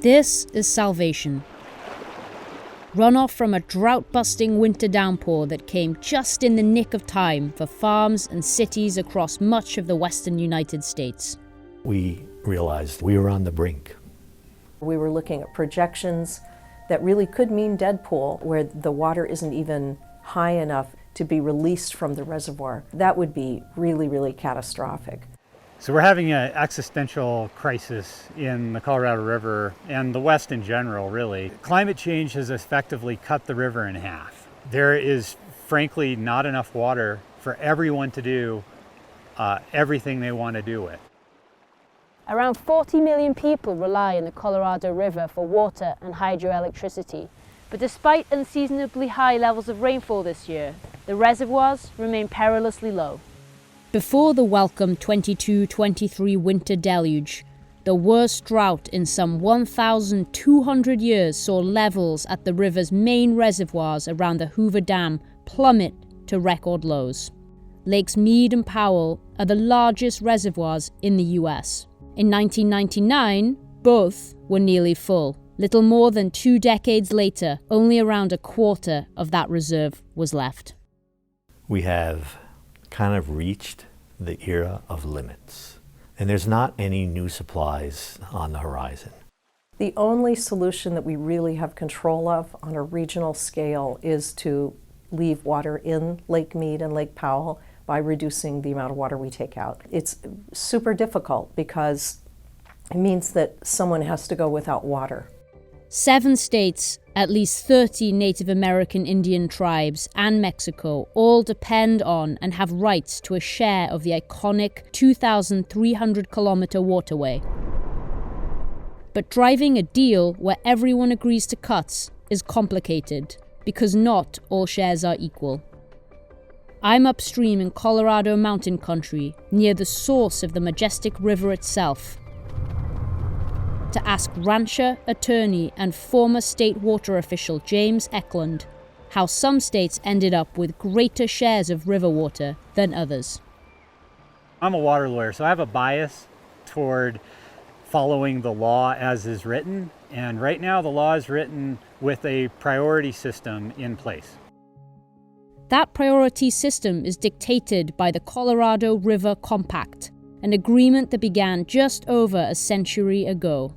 This is salvation. Runoff from a drought-busting winter downpour that came just in the nick of time for farms and cities across much of the western United States. We realized we were on the brink. We were looking at projections that really could mean dead pool, where the water isn't even high enough to be released from the reservoir. That would be really, really catastrophic. So we're having an existential crisis in the Colorado River and the West in general, really. Climate change has effectively cut the river in half. There is, frankly, not enough water for everyone to do everything they want to do with. Around 40 million people rely on the Colorado River for water and hydroelectricity. But despite unseasonably high levels of rainfall this year, the reservoirs remain perilously low. Before the welcome 22-23 winter deluge, the worst drought in some 1,200 years saw levels at the river's main reservoirs around the Hoover Dam plummet to record lows. Lakes Meade and Powell are the largest reservoirs in the US. In 1999, both were nearly full. Little more than 2 decades later, only around a quarter of that reserve was left. We have kind of reached the era of limits, and there's not any new supplies on the horizon. The only solution that we really have control of on a regional scale is to leave water in Lake Meade and Lake Powell by reducing the amount of water we take out. It's super difficult because it means that someone has to go without water. 7 states, at least 30 Native American Indian tribes, and Mexico all depend on and have rights to a share of the iconic 2,300-kilometer waterway. But driving a deal where everyone agrees to cuts is complicated, because not all shares are equal. I'm upstream in Colorado mountain country, near the source of the majestic river itself, to ask rancher, attorney, and former state water official James Eklund how some states ended up with greater shares of river water than others. I'm a water lawyer, so I have a bias toward following the law as is written, and right now the law is written with a priority system in place. That priority system is dictated by the Colorado River Compact, an agreement that began just over a century ago.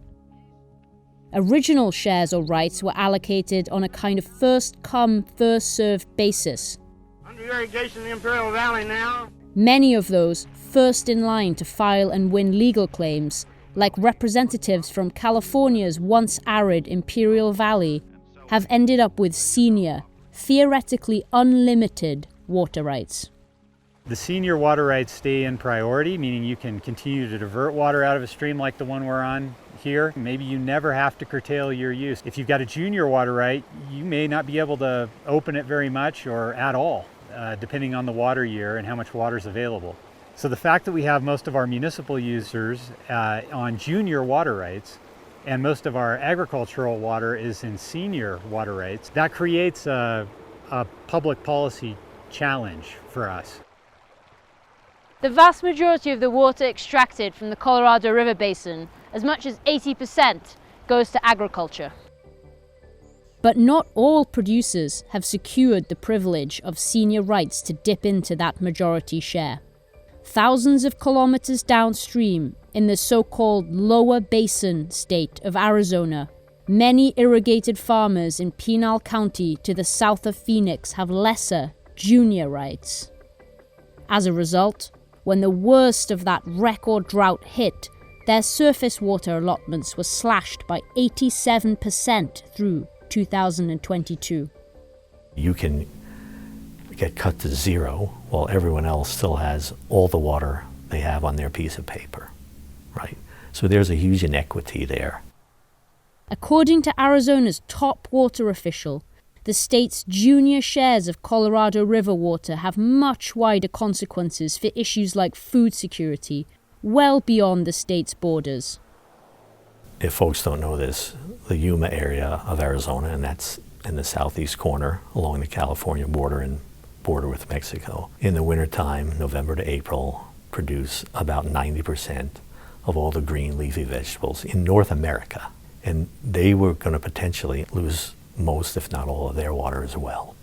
Original shares or rights were allocated on a kind of first-come, first-served basis. Under irrigation in the Imperial Valley now. Many of those first in line to file and win legal claims, like representatives from California's once arid Imperial Valley, have ended up with senior, theoretically unlimited water rights. The senior water rights stay in priority, meaning you can continue to divert water out of a stream like the one we're on here. Maybe you never have to curtail your use. If you've got a junior water right, you may not be able to open it very much or at all, depending on the water year and how much water is available. So the fact that we have most of our municipal users on junior water rights and most of our agricultural water is in senior water rights, that creates a public policy challenge for us. The vast majority of the water extracted from the Colorado River Basin, as much as 80%, goes to agriculture. But not all producers have secured the privilege of senior rights to dip into that majority share. Thousands of kilometers downstream, in the so-called Lower Basin state of Arizona, many irrigated farmers in Pinal County to the south of Phoenix have lesser, junior rights. As a result, when the worst of that record drought hit, their surface water allotments were slashed by 87% through 2022. You can get cut to zero while everyone else still has all the water they have on their piece of paper, right? So there's a huge inequity there. According to Arizona's top water official, the state's junior shares of Colorado River water have much wider consequences for issues like food security, well beyond the state's borders. If folks don't know this, the Yuma area of Arizona, and that's in the southeast corner along the California border and border with Mexico, in the wintertime, November to April, produce about 90% of all the green leafy vegetables in North America. And they were going to potentially lose most, if not all, of their water as well.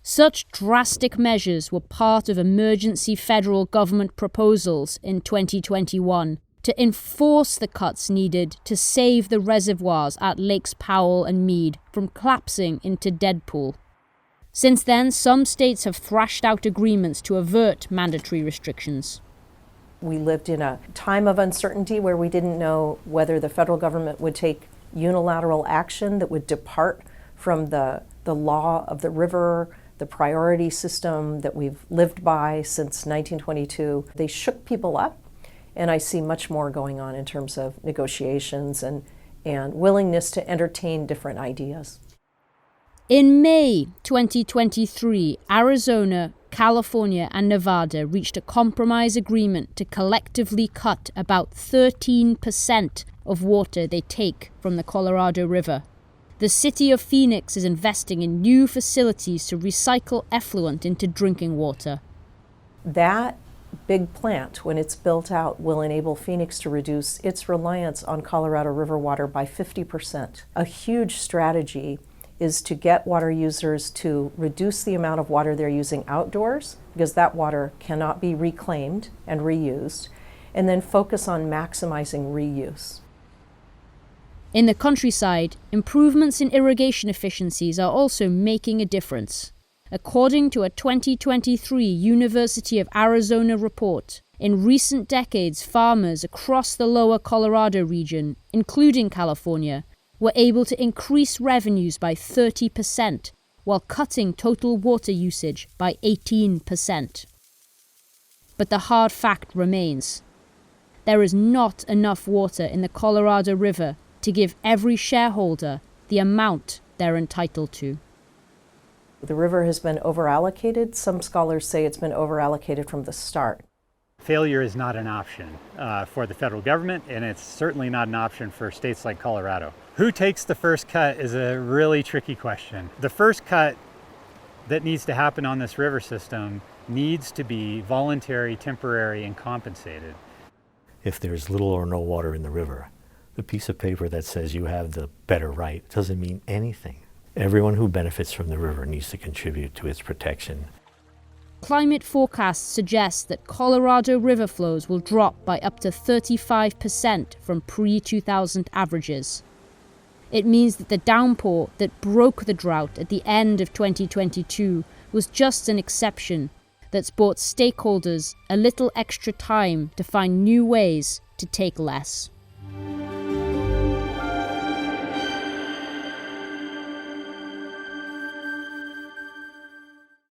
Such drastic measures were part of emergency federal government proposals in 2021 to enforce the cuts needed to save the reservoirs at Lakes Powell and Meade from collapsing into Deadpool. Since then, some states have thrashed out agreements to avert mandatory restrictions. We lived in a time of uncertainty where we didn't know whether the federal government would take unilateral action that would depart from the law of the river, the priority system that we've lived by since 1922. They shook people up, and I see much more going on in terms of negotiations and willingness to entertain different ideas. In May 2023, Arizona, California, and Nevada reached a compromise agreement to collectively cut about 13% of water they take from the Colorado River. The city of Phoenix is investing in new facilities to recycle effluent into drinking water. That big plant, when it's built out, will enable Phoenix to reduce its reliance on Colorado River water by 50%. A huge strategy is to get water users to reduce the amount of water they're using outdoors, because that water cannot be reclaimed and reused, and then focus on maximizing reuse. In the countryside, improvements in irrigation efficiencies are also making a difference. According to a 2023 University of Arizona report, in recent decades, farmers across the lower Colorado region, including California, were able to increase revenues by 30%, while cutting total water usage by 18%. But the hard fact remains. There is not enough water in the Colorado River to give every shareholder the amount they're entitled to. The river has been overallocated. Some scholars say it's been overallocated from the start. Failure is not an option for the federal government, and it's certainly not an option for states like Colorado. Who takes the first cut is a really tricky question. The first cut that needs to happen on this river system needs to be voluntary, temporary, and compensated. If there's little or no water in the river, the piece of paper that says you have the better right doesn't mean anything. Everyone who benefits from the river needs to contribute to its protection. Climate forecasts suggest that Colorado river flows will drop by up to 35% from pre-2000 averages. It means that the downpour that broke the drought at the end of 2022 was just an exception that's bought stakeholders a little extra time to find new ways to take less.